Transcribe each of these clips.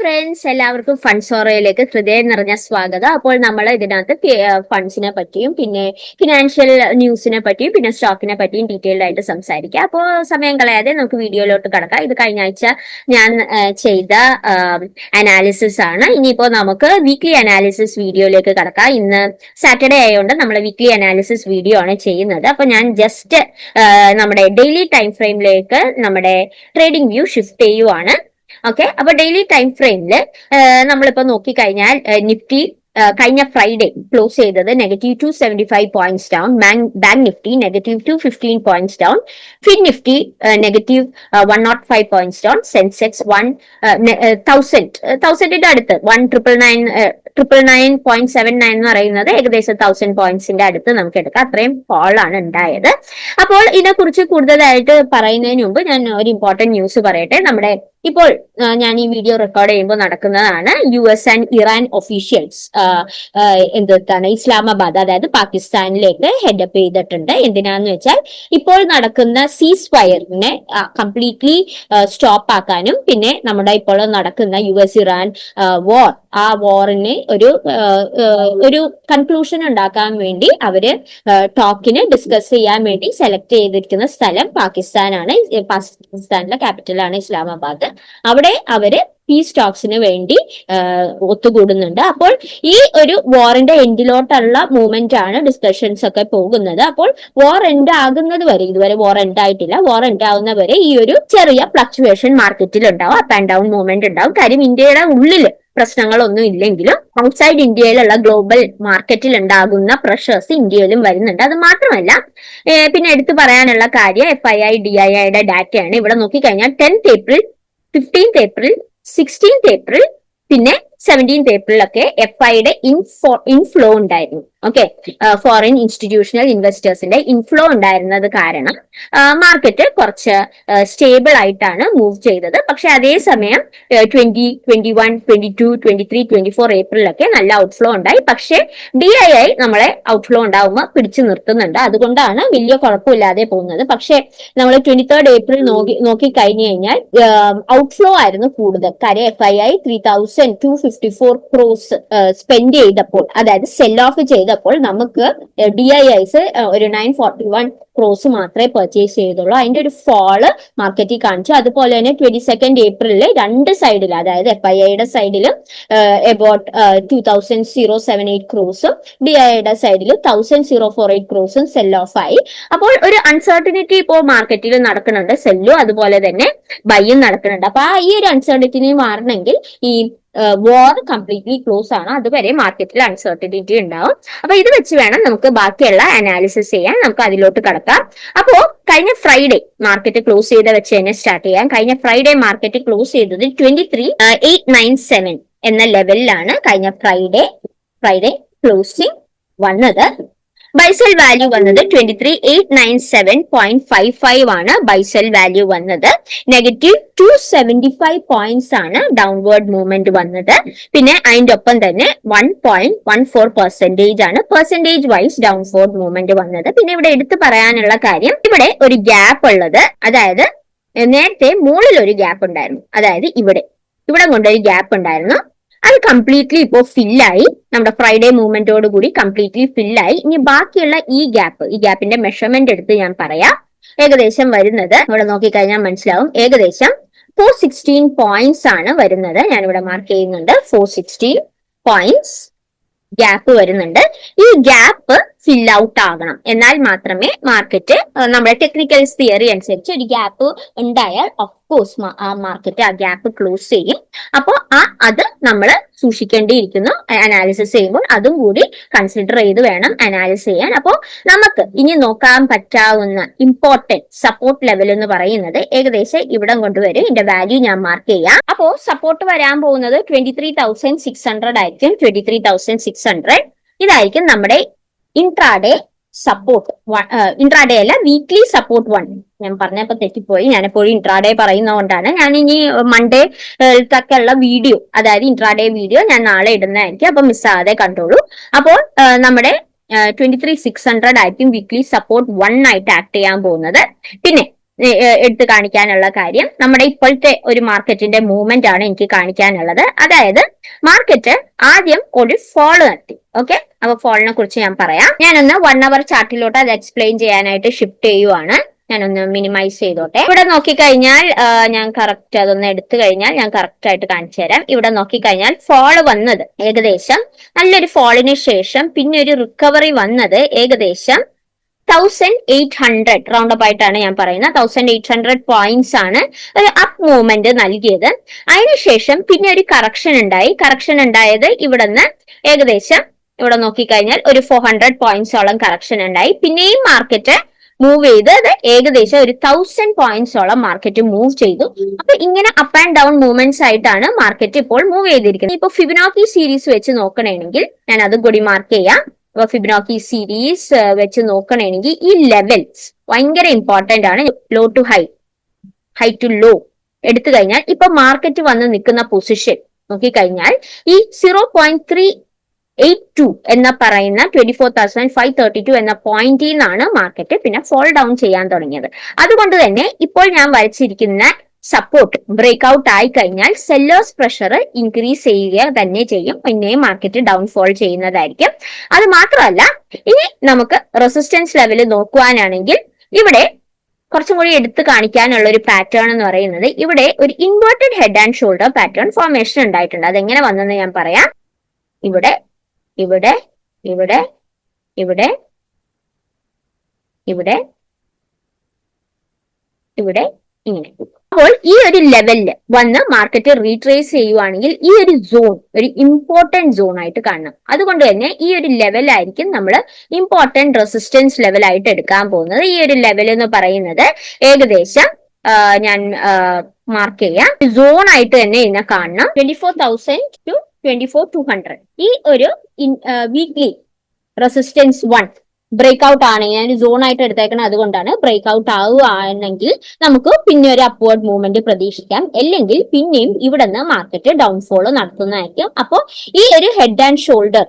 Friends, എല്ലാവർക്കും ഫണ്ട്സോറയിലേക്ക് ഹൃദയം നിറഞ്ഞ സ്വാഗതം. അപ്പോൾ നമ്മൾ ഇതിനകത്ത് ഫണ്ട്സിനെ പറ്റിയും പിന്നെ ഫിനാൻഷ്യൽ ന്യൂസിനെ പറ്റിയും പിന്നെ സ്റ്റോക്കിനെ പറ്റിയും ഡീറ്റെയിൽഡ് ആയിട്ട് സംസാരിക്കാം. അപ്പോൾ സമയം കളയാതെ നമുക്ക് വീഡിയോയിലോട്ട് കടക്കാം. ഇത് കഴിഞ്ഞ ആഴ്ച ഞാൻ ചെയ്ത അനാലിസിസ് ആണ്. ഇനിയിപ്പോ നമുക്ക് വീക്ക്ലി അനാലിസിസ് വീഡിയോയിലേക്ക് കടക്കാം. ഇന്ന് സാറ്റർഡേ ആയതുകൊണ്ട് നമ്മൾ വീക്ക്ലി അനാലിസിസ് വീഡിയോ ആണ് ചെയ്യുന്നത്. അപ്പൊ ഞാൻ ജസ്റ്റ് നമ്മുടെ ഡെയിലി ടൈം ഫ്രെയിമിലേക്ക് നമ്മുടെ ട്രേഡിംഗ് വ്യൂ ഷിഫ്റ്റ് ചെയ്യുവാണ്. ഓക്കെ, അപ്പൊ ഡെയിലി ടൈം ഫ്രെയിമില് നമ്മളിപ്പോ നോക്കിക്കഴിഞ്ഞാൽ നിഫ്റ്റി കഴിഞ്ഞ ഫ്രൈഡേ ക്ലോസ് ചെയ്തത് -275 points down, bank Nifty -215 points down, fin Nifty -105 points down, Sensex 1000ന്റെ അടുത്ത് 999.79 എന്ന് പറയുന്നത് ഏകദേശം 1000 പോയിന്റ്സിന്റെ അടുത്ത് നമുക്ക് എടുക്കാം. അത്രയും ഫാൾ ആണ് ഉണ്ടായത്. അപ്പോൾ ഇതിനെക്കുറിച്ച് കൂടുതലായിട്ട് പറയുന്നതിന് മുമ്പ് ഞാൻ ഒരു ഇമ്പോർട്ടന്റ് ന്യൂസ് പറയട്ടെ. നമ്മുടെ ഇപ്പോൾ ഞാൻ ഈ വീഡിയോ റെക്കോർഡ് ചെയ്യുമ്പോൾ നടക്കുന്നതാണ് US ആൻഡ് ഇറാൻ ഒഫീഷ്യൽസ് എന്താണ് ഇസ്ലാമാബാദ്, അതായത് പാകിസ്ഥാനിലേക്ക് ഹെഡപ്പ് ചെയ്തിട്ടുണ്ട്. എന്തിനാന്ന് വെച്ചാൽ ഇപ്പോൾ നടക്കുന്ന സീസ് ഫയറിനെ കംപ്ലീറ്റ്ലി സ്റ്റോപ്പ് ആക്കാനും പിന്നെ നമ്മുടെ ഇപ്പോൾ നടക്കുന്ന US ഇറാൻ വാർ, ആ വാറിന് ഒരു കൺക്ലൂഷൻ ഉണ്ടാക്കാൻ വേണ്ടി അവര് ടോക്കിന് ഡിസ്കസ് ചെയ്യാൻ വേണ്ടി സെലക്ട് ചെയ്തിരിക്കുന്ന സ്ഥലം പാകിസ്ഥാനാണ്. പാകിസ്ഥാനിലെ ക്യാപിറ്റലാണ് ഇസ്ലാമാബാദ്. അവിടെ അവര് പീസ് ടോക്സിന് വേണ്ടി ഒത്തുകൂടുന്നുണ്ട്. അപ്പോൾ ഈ ഒരു വാറിന്റെ എൻഡിലോട്ടുള്ള മൂവ്മെന്റ് ആണ്, ഡിസ്കഷൻസ് ഒക്കെ പോകുന്നത്. അപ്പോൾ വാർ എൻഡ് ആകുന്നത് വരെ, ഇതുവരെ വാർ എൻഡ് ആയിട്ടില്ല, വാർ എൻഡ് ആവുന്ന വരെ ഈ ഒരു ചെറിയ ഫ്ലക്ച്വേഷൻ മാർക്കറ്റിൽ ഉണ്ടാവും, അപ്പ് ആൻഡ് ഡൗൺ മൂവ്മെന്റ് ഉണ്ടാവും. കാര്യം ഇന്ത്യയുടെ ഉള്ളില് പ്രശ്നങ്ങളൊന്നും ഇല്ലെങ്കിലും ഔട്ട്സൈഡ് ഇന്ത്യയിലുള്ള ഗ്ലോബൽ മാർക്കറ്റിൽ ഉണ്ടാകുന്ന പ്രഷേഴ്സ് ഇന്ത്യയിലും വരുന്നുണ്ട്. അത് മാത്രമല്ല, പിന്നെ എടുത്തു പറയാനുള്ള കാര്യം FII DIIയുടെ ഡാറ്റയാണ്. ഇവിടെ നോക്കിക്കഴിഞ്ഞാൽ 10th April, 15th April, 16th April പിന്നെ 17th ഏപ്രിലൊക്കെ FIയുടെ ഇൻഫ്ലോ ഉണ്ടായിരുന്നു. ഓക്കെ, ഫോറിൻ ഇൻസ്റ്റിറ്റ്യൂഷണൽ ഇൻവെസ്റ്റേഴ്സിന്റെ ഇൻഫ്ലോ ഉണ്ടായിരുന്നത് കാരണം മാർക്കറ്റ് കുറച്ച് സ്റ്റേബിൾ ആയിട്ടാണ് മൂവ് ചെയ്തത്. പക്ഷെ അതേസമയം 20, 21, 22, 23, 24 ഏപ്രിലൊക്കെ നല്ല ഔട്ട്ഫ്ലോ ഉണ്ടായി. പക്ഷെ DII നമ്മളെ ഔട്ട്ഫ്ലോ ഉണ്ടാവുമ്പോൾ പിടിച്ചു നിർത്തുന്നുണ്ട്. അതുകൊണ്ടാണ് വലിയ കുഴപ്പമില്ലാതെ പോകുന്നത്. പക്ഷെ നമ്മൾ 23rd ഏപ്രിൽ നോക്കി കഴിഞ്ഞു കഴിഞ്ഞാൽ ഔട്ട്ഫ്ലോ ആയിരുന്നു കൂടുതൽ. കാര്യം FII 3254 ക്രോസ് സ്പെൻഡ് ചെയ്തപ്പോൾ, അതായത് സെൽ ഓഫ് ചെയ്തപ്പോൾ നമുക്ക് DIIs ഒരു 941 ക്രോസ് മാത്രമേ പർച്ചേസ് ചെയ്തുള്ളൂ. അതിന്റെ ഒരു ഫാള് മാർക്കറ്റിൽ കാണിച്ചു. അതുപോലെ തന്നെ 22nd ഏപ്രിലില് രണ്ട് സൈഡിൽ, അതായത് FIIയുടെ സൈഡിലും അബൌട്ട് 2078 ക്രോസും DIIയുടെ സൈഡിൽ 1048 ക്രോസും സെൽ ഓഫ് ആയി. അപ്പോൾ ഒരു അൺസർട്ടനിറ്റി ഇപ്പോൾ മാർക്കറ്റിൽ നടക്കുന്നുണ്ട്. സെല്ലും അതുപോലെ തന്നെ ബൈയും നടക്കുന്നുണ്ട്. അപ്പൊ ഈ ഒരു അൺസർട്ടനിറ്റി മാറണമെങ്കിൽ ഈ വാർ കംപ്ലീറ്റ്ലി ക്ലോസ് ആണ്. അതുവരെ മാർക്കറ്റിൽ അൺസർട്ടനിറ്റി ഉണ്ടാവും. അപ്പൊ ഇത് വെച്ച് വേണം നമുക്ക് ബാക്കിയുള്ള അനാലിസിസ് ചെയ്യാൻ. നമുക്ക് അതിലോട്ട് കടക്കാം. അപ്പോ കഴിഞ്ഞ ഫ്രൈഡേ മാർക്കറ്റ് ക്ലോസ് ചെയ്ത് വെച്ച് തന്നെ സ്റ്റാർട്ട് ചെയ്യാം. കഴിഞ്ഞ ഫ്രൈഡേ മാർക്കറ്റ് ക്ലോസ് ചെയ്തത് 23,897 എന്ന ലെവലിലാണ് കഴിഞ്ഞ ഫ്രൈഡേ ക്ലോസിംഗ് വന്നത്. ബൈസെൽ വാല്യൂ വന്നത് 23,897.55 ആണ് ബൈസെൽ വാല്യൂ വന്നത്. -275 പോയിന്റ്സ് ആണ് ഡൗൺവേർഡ് മൂവ്മെന്റ് വന്നത്. പിന്നെ അതിന്റെ ഒപ്പം തന്നെ 1.14% ആണ് പെർസെന്റേജ് വൈസ് ഡൗൺവേർഡ് മൂവ്മെന്റ് വന്നത്. പിന്നെ ഇവിടെ എടുത്തു പറയാനുള്ള കാര്യം, ഇവിടെ ഒരു ഗ്യാപ്പ് ഉള്ളത്, അതായത് നേരത്തെ മുകളിൽ ഒരു ഗ്യാപ്പ് ഉണ്ടായിരുന്നു, അതായത് ഇവിടെ കൊണ്ടൊരു ഗ്യാപ്പ് ഉണ്ടായിരുന്നു. അത് കംപ്ലീറ്റ്ലി ഇപ്പോ ഫില്ലായി. നമ്മുടെ ഫ്രൈഡേ മൂവ്മെന്റോട് കൂടി കംപ്ലീറ്റ്ലി ഫില്ലായി. ഇനി ബാക്കിയുള്ള ഈ ഗ്യാപ്പിന്റെ മെഷർമെന്റ് എടുത്ത് ഞാൻ പറയാം. ഏകദേശം വരുന്നത് ഇവിടെ നോക്കിക്കഴിഞ്ഞാൽ മനസ്സിലാവും. ഏകദേശം 416 പോയിന്റ്സ് ആണ് വരുന്നത്. ഞാനിവിടെ മാർക്ക് ചെയ്യുന്നുണ്ട്. 416 പോയിന്റ്സ് ഗ്യാപ്പ് വരുന്നുണ്ട്. ഈ ഗ്യാപ്പ് ഫിൽ ഔട്ട് ആകണം, എന്നാൽ മാത്രമേ മാർക്കറ്റ്, നമ്മുടെ ടെക്നിക്കൽസ് തിയറി അനുസരിച്ച് ഒരു ഗ്യാപ്പ് ഉണ്ടായാൽ ഓഫ്കോഴ്സ് ആ മാർക്കറ്റ് ആ ഗ്യാപ്പ് ക്ലോസ് ചെയ്യും. അപ്പോൾ അത് നമ്മൾ സൂക്ഷിക്കേണ്ടിയിരിക്കുന്നു. അനാലിസിസ് ചെയ്യുമ്പോൾ അതും കൂടി കൺസിഡർ ചെയ്ത് വേണം അനാലിസിസ് ചെയ്യാൻ. അപ്പോൾ നമുക്ക് ഇനി നോക്കാൻ പറ്റാവുന്ന ഇമ്പോർട്ടന്റ് സപ്പോർട്ട് ലെവൽ എന്ന് പറയുന്നത് ഏകദേശം ഇവിടം കൊണ്ടുവരും. ഇതിന്റെ വാല്യൂ ഞാൻ മാർക്ക് ചെയ്യാം. അപ്പോ സപ്പോർട്ട് വരാൻ പോകുന്നത് 23,600 ആയിരിക്കും. 23,600 ഇതായിരിക്കും നമ്മുടെ ഇൻട്രാഡേ സപ്പോർട്ട്. ഇൻട്രാഡേ അല്ല, വീക്ക്ലി സപ്പോർട്ട് 1. ഞാൻ പറഞ്ഞപ്പോ തെറ്റിപ്പോയി. ഞാൻ എപ്പോഴും ഇൻട്രാഡേ പറയുന്നതുകൊണ്ടാണ്. ഞാൻ ഇനി മൺഡേ തൊക്കെയുള്ള വീഡിയോ, അതായത് ഇൻട്രാഡേ വീഡിയോ ഞാൻ നാളെ ഇടുന്നതായിരിക്കും. അപ്പൊ മിസ്സാതെ കണ്ടോളൂ. അപ്പോൾ നമ്മുടെ 23,600 ആയിരിക്കും വീക്ക്ലി സപ്പോർട്ട് 1 ആയിട്ട് ആക്ട് ചെയ്യാൻ പോകുന്നത്. പിന്നെ എടുത്തു കാണിക്കാനുള്ള കാര്യം നമ്മുടെ ഇപ്പോഴത്തെ ഒരു മാർക്കറ്റിന്റെ മൂവ്മെന്റ് ആണ് എനിക്ക് കാണിക്കാനുള്ളത്. അതായത് മാർക്കറ്റ് ആദ്യം ഒരു ഫോൾ നടത്തി. ഓക്കെ, അപ്പൊ ഫോളിനെ കുറിച്ച് ഞാൻ പറയാം. ഞാനൊന്ന് 1 hour ചാർട്ടിലോട്ട് അത് എക്സ്പ്ലെയിൻ ചെയ്യാനായിട്ട് ഷിഫ്റ്റ് ചെയ്യുവാണ്. ഞാനൊന്ന് മിനിമൈസ് ചെയ്തോട്ടെ. ഇവിടെ നോക്കിക്കഴിഞ്ഞാൽ ഞാൻ കറക്റ്റ് അതൊന്ന് എടുത്തു കഴിഞ്ഞാൽ ഞാൻ കറക്റ്റ് ആയിട്ട് കാണിച്ചു തരാം. ഇവിടെ നോക്കിക്കഴിഞ്ഞാൽ ഫോള് വന്നത് ഏകദേശം നല്ലൊരു ഫോളിന് ശേഷം പിന്നെ ഒരു റിക്കവറി വന്നത് ഏകദേശം 1800 റൗണ്ട് അപ്പ് ആയിട്ടാണ് ഞാൻ പറയുന്നത്. 1800 പോയിന്റ്സ് ആണ് ഒരു അപ്പ് മൂവ്മെന്റ് നൽകിയത്. അതിനുശേഷം പിന്നെ ഒരു കറക്ഷൻ ഉണ്ടായി. കറക്ഷൻ ഉണ്ടായത് ഇവിടുന്ന് ഏകദേശം ഇവിടെ നോക്കിക്കഴിഞ്ഞാൽ ഒരു 400 പോയിന്റ്സോളം കറക്ഷൻ ഉണ്ടായി. പിന്നെയും മാർക്കറ്റ് മൂവ് ചെയ്തത് ഏകദേശം ഒരു 1000 പോയിന്റ്സോളം മാർക്കറ്റ് മൂവ് ചെയ്തു. അപ്പൊ ഇങ്ങനെ അപ്പ് ആൻഡ് ഡൗൺ മൂവ്മെന്റ്സ് ആയിട്ടാണ് മാർക്കറ്റ് ഇപ്പോൾ മൂവ് ചെയ്തിരിക്കുന്നത്. ഇപ്പൊ ഫിബൊനാച്ചി സീരീസ് വെച്ച് നോക്കണമെങ്കിൽ ഞാൻ അത് കൂടി മാർക്ക് ചെയ്യാം. അപ്പൊ ഫിബൊനാച്ചി സീരീസ് വെച്ച് നോക്കണമെങ്കിൽ ഈ ലെവൽസ് ഭയങ്കര ഇമ്പോർട്ടന്റ് ആണ്. Low to high, high to low എടുത്തു കഴിഞ്ഞാൽ ഇപ്പൊ മാർക്കറ്റ് വന്ന് നിൽക്കുന്ന പൊസിഷൻ നോക്കിക്കഴിഞ്ഞാൽ ഈ 0.382 എന്ന പറയുന്ന 24,532 എന്ന പോയിന്റിൽ നിന്നാണ് മാർക്കറ്റ് പിന്നെ ഫോൾ ഡൗൺ ചെയ്യാൻ തുടങ്ങിയത്. അതുകൊണ്ട് തന്നെ ഇപ്പോൾ ഞാൻ വരച്ചിരിക്കുന്ന സപ്പോർട്ട് ബ്രേക്ക് ഔട്ട് ആയി കഴിഞ്ഞാൽ സെല്ലേഴ്സ് പ്രഷർ ഇൻക്രീസ് ചെയ്യുക തന്നെ ചെയ്യും. പിന്നെയും മാർക്കറ്റ് ഡൗൺഫോൾ ചെയ്യുന്നതായിരിക്കും. അത് മാത്രമല്ല, ഇനി നമുക്ക് റെസിസ്റ്റൻസ് ലെവൽ നോക്കുവാനാണെങ്കിൽ ഇവിടെ കുറച്ചും കൂടി എടുത്തു കാണിക്കാനുള്ള ഒരു പാറ്റേൺ എന്ന് പറയുന്നത് ഇവിടെ ഒരു inverted head and shoulder pattern formation ഉണ്ടായിട്ടുണ്ട്. അതെങ്ങനെ വന്നെന്ന് ഞാൻ പറയാം. ഇവിടെ ഇവിടെ ഇവിടെ ഇവിടെ ഇവിടെ ഇവിടെ ഇങ്ങനെ. അപ്പോൾ ഈ ഒരു ലെവലില് വന്ന് മാർക്കറ്റ് റീട്രേസ് ചെയ്യുവാണെങ്കിൽ ഈ ഒരു സോൺ ഒരു ഇമ്പോർട്ടന്റ് സോൺ ആയിട്ട് കാണണം. അതുകൊണ്ട് തന്നെ ഈ ഒരു ലെവലായിരിക്കും നമ്മൾ ഇമ്പോർട്ടന്റ് റെസിസ്റ്റൻസ് ലെവലായിട്ട് എടുക്കാൻ പോകുന്നത്. ഈ ഒരു ലെവൽ എന്ന് പറയുന്നത് ഏകദേശം ഞാൻ മാർക്ക് ചെയ്യാം. സോൺ ആയിട്ട് തന്നെ ഇതിനെ കാണണം. 24,000 to 24,200 ഈ ഒരു വീക്ക്ലി റെസിസ്റ്റൻസ് 1 ബ്രേക്ക് ഔട്ട് ആണ്. ഞാൻ സോൺ ആയിട്ട് എടുത്തേക്കണം, അതുകൊണ്ടാണ്. ബ്രേക്ക് ഔട്ട് ആവുകയാണെങ്കിൽ നമുക്ക് പിന്നെ ഒരു അപ്വേർഡ് മൂവ്മെന്റ് പ്രതീക്ഷിക്കാം. അല്ലെങ്കിൽ പിന്നെയും ഇവിടെ നിന്ന് മാർക്കറ്റ് ഡൗൺഫോൾ നടത്തുന്നതായിരിക്കും. അപ്പോൾ ഈ ഒരു ഹെഡ് ആൻഡ് ഷോൾഡർ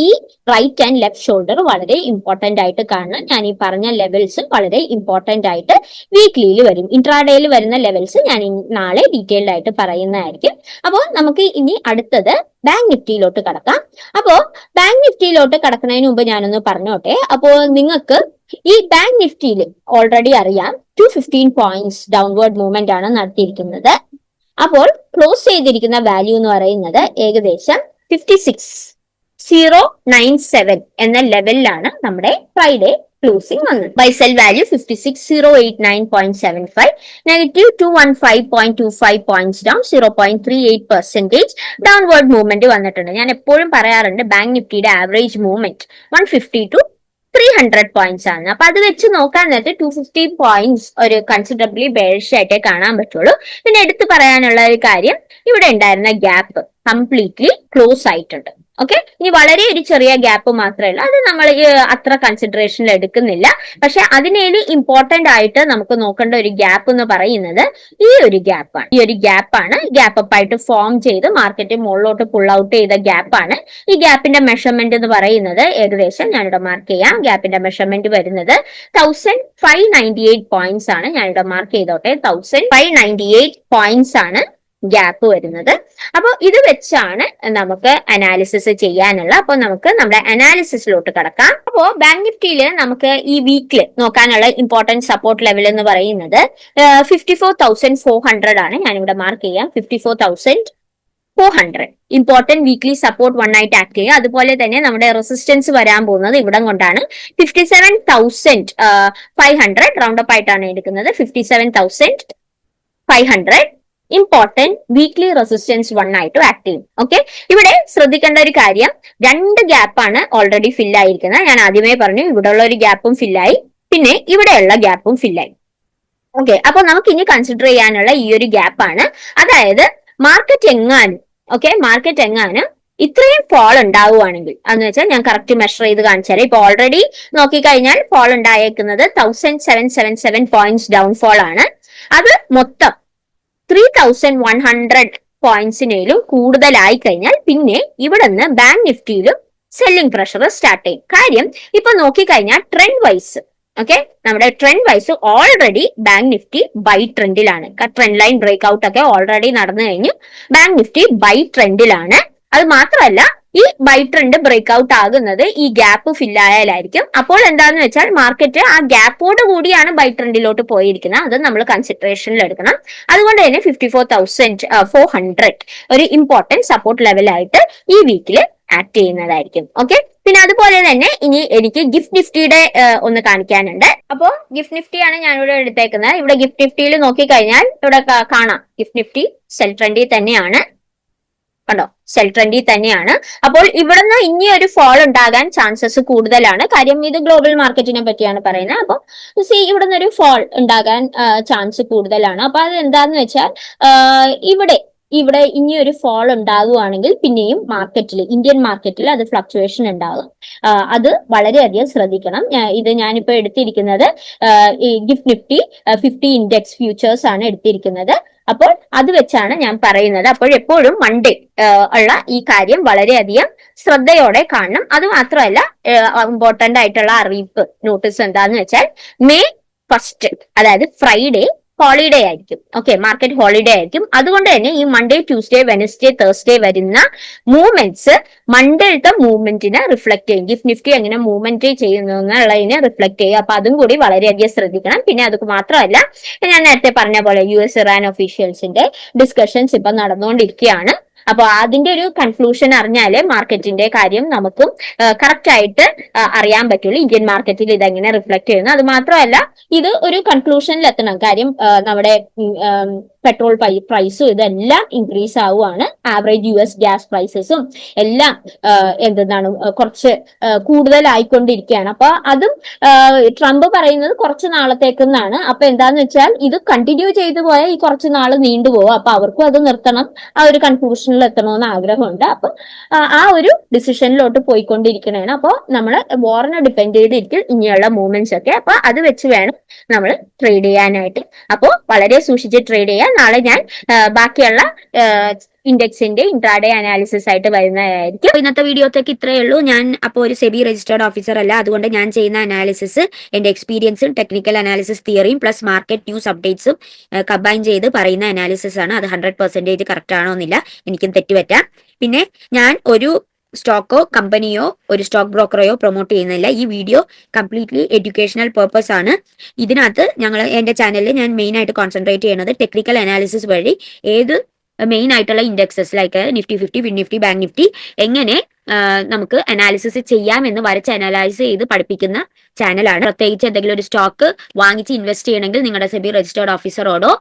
ഈ റൈറ്റ് ആൻഡ് ലെഫ്റ്റ് ഷോൾഡർ വളരെ ഇമ്പോർട്ടന്റ് ആയിട്ട് കാണണം. ഞാൻ ഈ പറഞ്ഞ ലെവൽസ് വളരെ ഇമ്പോർട്ടന്റ് ആയിട്ട് വീക്ക്ലിയിൽ വരും. ഇൻട്രാഡേയിൽ വരുന്ന ലെവൽസ് ഞാൻ നാളെ ഡീറ്റെയിൽഡ് ആയിട്ട് പറയുന്നതായിരിക്കും. അപ്പോൾ നമുക്ക് ഇനി അടുത്തത് ബാങ്ക് നിഫ്റ്റിയിലോട്ട് കടക്കാം. അപ്പോ ബാങ്ക് നിഫ്റ്റിയിലോട്ട് കടക്കുന്നതിന് മുമ്പ് ഞാനൊന്ന് പറഞ്ഞോട്ടെ. അപ്പോൾ നിങ്ങൾക്ക് ഈ ബാങ്ക് നിഫ്റ്റിയിൽ ഓൾറെഡി അറിയാം 215 പോയിന്റ്സ് ഡൗൺവേർഡ് മൂവ്മെന്റ് ആണ് നടത്തിയിരിക്കുന്നത്. അപ്പോൾ ക്ലോസ് ചെയ്തിരിക്കുന്ന വാല്യൂ എന്ന് പറയുന്നത് ഏകദേശം 56,097 എന്ന ലെവലിലാണ് നമ്മുടെ ഫ്രൈഡേ ക്ലോസിംഗ് വന്നത്. Buy sell value 56,089.75, negative 215.25 points down, 0.38% downward movement വന്നിട്ടുണ്ട്. ഞാൻ എപ്പോഴും പറയാറുണ്ട് ബാങ്ക് നിഫ്റ്റിയുടെ ആവറേജ് മൂവ്മെന്റ് 150 to 300 പോയിന്റ്സ് ആണ്. അപ്പൊ അത് വെച്ച് നോക്കാൻ നേരത്തെ 250 പോയിന്റ്സ് ഒരു കൺസിഡറബിളി ബെയറിഷ് ആയിട്ടേ കാണാൻ പറ്റുള്ളൂ. പിന്നെ എടുത്തു പറയാനുള്ള ഒരു കാര്യം, ഇവിടെ ഉണ്ടായിരുന്ന ഗ്യാപ്പ് കംപ്ലീറ്റ്ലി ക്ലോസ് ആയിട്ടുണ്ട്. ഓക്കെ, ഇനി വളരെ ഒരു ചെറിയ ഗ്യാപ്പ് മാത്രമേ ഉള്ളൂ. അത് നമ്മൾ അത്ര കൺസിഡറേഷനിൽ എടുക്കുന്നില്ല. പക്ഷെ അതിനേലും ഇമ്പോർട്ടന്റ് ആയിട്ട് നമുക്ക് നോക്കേണ്ട ഒരു ഗ്യാപ്പ് എന്ന് പറയുന്നത് ഈ ഒരു ഗ്യാപ്പാണ്. ഈ ഒരു ഗ്യാപ്പാണ് ഗ്യാപ്പ് അപ്പ് ആയിട്ട് ഫോം ചെയ്ത് മാർക്കറ്റ് മുകളിലോട്ട് പുൾ ഔട്ട് ചെയ്ത ഗ്യാപ്പാണ്. ഈ ഗ്യാപ്പിന്റെ മെഷർമെന്റ് എന്ന് പറയുന്നത് ഏകദേശം ഞാനിവിടെ മാർക്ക് ചെയ്യാം. ഗ്യാപ്പിന്റെ മെഷർമെന്റ് വരുന്നത് 1598 പോയിന്റ്സ് ആണ്. ഞാനിവിടെ മാർക്ക് ചെയ്തോട്ടെ. 1598 പോയിന്റ്സ് ആണ് ഗ്യാപ്പ് വരുന്നത്. അപ്പോൾ ഇത് വെച്ചാണ് നമുക്ക് അനാലിസിസ് ചെയ്യാനുള്ള. അപ്പോൾ നമുക്ക് നമ്മുടെ അനാലിസിസിലോട്ട് കടക്കാം. അപ്പോൾ ബാങ്ക് നിഫ്റ്റിയിൽ നമുക്ക് ഈ വീക്കിൽ നോക്കാനുള്ള ഇമ്പോർട്ടന്റ് സപ്പോർട്ട് ലെവൽ എന്ന് പറയുന്നത് 54,400 ആണ്. ഞാനിവിടെ മാർക്ക് ചെയ്യാം. 54,400 ഇമ്പോർട്ടന്റ് വീക്ക്ലി സപ്പോർട്ട് 1 ആയിട്ട് ആക്ട് ചെയ്യുക. അതുപോലെ തന്നെ നമ്മുടെ റെസിസ്റ്റൻസ് വരാൻ പോകുന്നത് ഇവിടം കൊണ്ടാണ്. 57,500 റൗണ്ട് അപ്പ് ആയിട്ടാണ് എടുക്കുന്നത്. 57,500 ഇമ്പോർട്ടന്റ് വീക്ക്ലി റെസിസ്റ്റൻസ് 1 ആയിട്ട് ആക്ട് ചെയ്യും. ഓക്കെ, ഇവിടെ ശ്രദ്ധിക്കേണ്ട ഒരു കാര്യം, 2 ഗ്യാപ്പാണ് ഓൾറെഡി ഫിൽ ആയിരിക്കുന്നത്. ഞാൻ ആദ്യമേ പറഞ്ഞു ഇവിടെയുള്ള ഒരു ഗ്യാപ്പും ഫില്ലായി, പിന്നെ ഇവിടെയുള്ള ഗ്യാപ്പും ഫില്ലായി. ഓക്കെ, അപ്പൊ നമുക്ക് ഇനി കൺസിഡർ ചെയ്യാനുള്ള ഈ ഒരു ഗ്യാപ്പാണ്. അതായത് മാർക്കറ്റ് എങ്ങാനും ഇത്രയും ഫോൾ ഉണ്ടാവുകയാണെങ്കിൽ എന്ന് വെച്ചാൽ ഞാൻ കറക്റ്റ് മെഷർ ചെയ്ത് കാണിച്ചാൽ ഇപ്പൊ ഓൾറെഡി നോക്കിക്കഴിഞ്ഞാൽ ഫോൾ ഉണ്ടായേക്കുന്നത് 1777 പോയിന്റ്സ് ഡൗൺഫോൾ ആണ്. അത് മൊത്തം 3,100 പോയിന്റ്സിനേലും കൂടുതലായി കഴിഞ്ഞാൽ പിന്നെ ഇവിടെ നിന്ന് ബാങ്ക് നിഫ്റ്റിയിലും സെല്ലിംഗ് പ്രഷർ സ്റ്റാർട്ട് ചെയ്യും. കാര്യം ഇപ്പൊ നോക്കിക്കഴിഞ്ഞാൽ ട്രെൻഡ് വൈസ് ഓക്കെ, നമ്മുടെ trend wise already bank Nifty by ട്രെൻഡിലാണ്. ട്രെൻഡ് ലൈൻ ബ്രേക്ക് ഔട്ട് ഒക്കെ ഓൾറെഡി നടന്നു കഴിഞ്ഞു. ബാങ്ക് നിഫ്റ്റി ബൈ ട്രെൻഡിലാണ്. അത് മാത്രമല്ല, ഈ ബൈ ട്രെൻഡ് ബ്രേക്ക് ഔട്ട് ആകുന്നത് ഈ ഗ്യാപ്പ് ഫില്ലായാലായിരിക്കും. അപ്പോൾ എന്താന്ന് വെച്ചാൽ മാർക്കറ്റ് ആ ഗ്യാപ്പോട് കൂടിയാണ് ബൈ ട്രെൻഡിലോട്ട് പോയിരിക്കുന്നത്. അത് നമ്മൾ കൺസിഡറേഷനിൽ എടുക്കണം. അതുകൊണ്ട് തന്നെ 54,400 ഒരു ഇമ്പോർട്ടന്റ് സപ്പോർട്ട് ലെവലായിട്ട് ഈ വീക്കിൽ ആക്ട് ചെയ്യുന്നതായിരിക്കും. ഓക്കെ, പിന്നെ അതുപോലെ തന്നെ ഇനി എനിക്ക് ഗിഫ്റ്റ് നിഫ്റ്റിയുടെ ഒന്ന് കാണിക്കാനുണ്ട്. അപ്പോ ഗിഫ്റ്റ് നിഫ്റ്റിയാണ് ഞാനിവിടെ എടുത്തേക്കുന്നത്. ഇവിടെ ഗിഫ്റ്റ് നിഫ്റ്റിയിൽ നോക്കിക്കഴിഞ്ഞാൽ ഇവിടെ കാണാം ഗിഫ്റ്റ് നിഫ്റ്റി സെൽ ട്രെൻഡിൽ തന്നെയാണ്. കണ്ടോ, സെൽ ട്രെൻഡിൽ തന്നെയാണ്. അപ്പോൾ ഇവിടുന്ന് ഇനി ഒരു ഫോൾ ഉണ്ടാകാൻ ചാൻസസ് കൂടുതലാണ്. കാര്യം ഇത് ഗ്ലോബൽ മാർക്കറ്റിനെ പറ്റിയാണ് പറയുന്നത്. അപ്പൊ ഇവിടുന്ന് ഒരു ഫോൾ ഉണ്ടാകാൻ ചാൻസ് കൂടുതലാണ്. അപ്പൊ അത് എന്താന്ന് വെച്ചാൽ ഇവിടെ ഇനി ഒരു ഫോൾ ഉണ്ടാകുവാണെങ്കിൽ പിന്നെയും മാർക്കറ്റിൽ, ഇന്ത്യൻ മാർക്കറ്റിൽ അത് ഫ്ലക്ച്വേഷൻ ഉണ്ടാകും. അത് വളരെയധികം ശ്രദ്ധിക്കണം. ഇത് ഞാനിപ്പോ എടുത്തിരിക്കുന്നത് ഈ ഗിഫ്റ്റ് നിഫ്റ്റി 50 ഇൻഡെക്സ് ഫ്യൂച്ചേഴ്സ് ആണ് എടുത്തിരിക്കുന്നത്. അപ്പോൾ അത് വെച്ചാണ് ഞാൻ പറയുന്നത്. അപ്പോൾ എപ്പോഴും മൺഡേ ഉള്ള ഈ കാര്യം വളരെയധികം ശ്രദ്ധയോടെ കാണണം. അത് മാത്രമല്ല, ഇമ്പോർട്ടന്റ് ആയിട്ടുള്ള അറിയിപ്പ് നോട്ടീസ് എന്താന്ന് വെച്ചാൽ May 1, അതായത് ഫ്രൈഡേ ഹോളിഡേ ആയിരിക്കും. ഓക്കെ, മാർക്കറ്റ് ഹോളിഡേ ആയിരിക്കും. അതുകൊണ്ട് തന്നെ ഈ മൺഡേ, ട്യൂസ്ഡേ, വെനസ്ഡേ, തേഴ്സ്ഡേ വരുന്ന മൂവ്മെന്റ്സ് മൺഡേത്തെ മൂവ്മെന്റിനെ റിഫ്ലക്ട് ചെയ്യും. ഗിഫ്റ്റ് നിഫ്റ്റി എങ്ങനെ മൂവ്മെന്റ് ചെയ്യുന്നു എന്നുള്ളതിനെ റിഫ്ലക്ട് ചെയ്യും. അപ്പൊ അതും കൂടി വളരെയധികം ശ്രദ്ധിക്കണം. പിന്നെ അത് മാത്രമല്ല, ഞാൻ നേരത്തെ പറഞ്ഞ പോലെ US ഇറാൻ ഒഫീഷ്യൽസിന്റെ ഡിസ്കഷൻസ് ഇപ്പൊ നടന്നുകൊണ്ടിരിക്കുകയാണ്. അപ്പൊ അതിന്റെ ഒരു കൺക്ലൂഷൻ അറിഞ്ഞാലേ മാർക്കറ്റിന്റെ കാര്യം നമുക്കും കറക്റ്റ് ആയിട്ട് അറിയാൻ പറ്റുള്ളൂ. ഇന്ത്യൻ മാർക്കറ്റിൽ ഇതെങ്ങനെ റിഫ്ലക്ട് ചെയ്യുന്നു. അത് മാത്രമല്ല, ഇത് ഒരു കൺക്ലൂഷനിൽ എത്തണം. കാര്യം നമ്മുടെ പെട്രോൾ പ്രൈസും ഇതെല്ലാം ഇൻക്രീസ് ആവുകയാണ്. ആവറേജ് US ഗ്യാസ് പ്രൈസസും എല്ലാം എന്താണ് കുറച്ച് കൂടുതലായിക്കൊണ്ടിരിക്കുകയാണ്. അപ്പൊ അതും ട്രംപ് പറയുന്നത് കുറച്ച് നാളത്തേക്കെന്നാണ്. അപ്പൊ എന്താന്ന് വെച്ചാൽ ഇത് കണ്ടിന്യൂ ചെയ്തു പോയാൽ ഈ കുറച്ച് നാൾ നീണ്ടുപോകും. അപ്പൊ അവർക്കും അത് നിർത്തണം, ആ ഒരു കൺക്ലൂഷനിൽ എത്തണമെന്ന് ആഗ്രഹമുണ്ട്. അപ്പൊ ആ ഒരു ഡിസിഷനിലോട്ട് പോയിക്കൊണ്ടിരിക്കണേണ്. അപ്പൊ നമ്മൾ വാറിനെ ഡിപ്പെൻഡ് ചെയ്തിരിക്കും ഇനിയുള്ള മൂവ്മെന്റ്സ് ഒക്കെ. അപ്പൊ അത് വെച്ച് വേണം നമ്മൾ ട്രേഡ് ചെയ്യാനായിട്ട്. അപ്പോൾ വളരെ സൂക്ഷിച്ച് ട്രേഡ് ചെയ്യാൻ. നാളെ ഞാൻ ബാക്കിയുള്ള ഇൻഡെക്സിന്റെ ഇൻട്രാഡേ അനാലിസിസ് ആയിട്ട് വരുന്നതായിരിക്കും. ഇന്നത്തെ വീഡിയോത്തേക്ക് ഇത്രയേ ഉള്ളൂ. ഞാൻ അപ്പോൾ ഒരു സെബി രജിസ്റ്റേർഡ് ഓഫീസർ അല്ല. അതുകൊണ്ട് ഞാൻ ചെയ്യുന്ന അനാലിസിസ് എന്റെ എക്സ്പീരിയൻസും ടെക്നിക്കൽ അനാലിസിസ് തിയറിയും പ്ലസ് മാർക്കറ്റ് ന്യൂസ് അപ്ഡേറ്റ്സും കമ്പൈൻ ചെയ്ത് പറയുന്ന അനാലിസിസ് ആണ്. അത് 100% കറക്റ്റ് ആണോ എന്നില്ല, എനിക്കും തെറ്റുപറ്റാം. പിന്നെ ഞാൻ ഒരു സ്റ്റോക്കോ കമ്പനിയോ ഒരു സ്റ്റോക്ക് ബ്രോക്കറെയോ പ്രൊമോട്ട് ചെയ്യുന്നില്ല. ഈ വീഡിയോ കംപ്ലീറ്റ്ലി എഡ്യൂക്കേഷണൽ പർപ്പസ് ആണ്. ഇതിനകത്ത് എന്റെ ചാനലിൽ ഞാൻ മെയിൻ ആയിട്ട് കോൺസെൻട്രേറ്റ് ചെയ്യുന്നത് ടെക്നിക്കൽ അനാലിസിസ് വഴി ഏത് മെയിൻ ആയിട്ടുള്ള indexes like Nifty 50, fin Nifty, bank Nifty എങ്ങനെ നമുക്ക് അനാലിസിസ് ചെയ്യാം എന്ന് വരച്ച് അനലൈസ് ചെയ്ത് പഠിപ്പിക്കുന്ന ചാനലാണ്. പ്രത്യേകിച്ച് എന്തെങ്കിലും ഒരു സ്റ്റോക്ക് വാങ്ങിച്ച് ഇൻവെസ്റ്റ് ചെയ്യണമെങ്കിൽ നിങ്ങളുടെ സെബി രജിസ്റ്റേർഡ് ഓഫീസറോടോ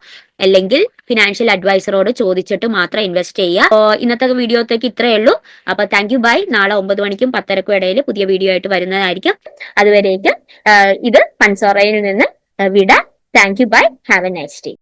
അല്ലെങ്കിൽ ഫിനാൻഷ്യൽ അഡ്വൈസറോട് ചോദിച്ചിട്ട് മാത്രം ഇൻവെസ്റ്റ് ചെയ്യുക. ഇന്നത്തെ വീഡിയോത്തേക്ക് ഇത്രയേ ഉള്ളൂ. അപ്പൊ താങ്ക് യു, ബൈ. നാളെ 9 മണിക്കും 10:30ക്കും ഇടയിൽ പുതിയ വീഡിയോ ആയിട്ട് വരുന്നതായിരിക്കും. അതുവരേക്കും ഇത് പൻസോറയിൽ നിന്ന് വിട. Thank you, bye. Have a nice day.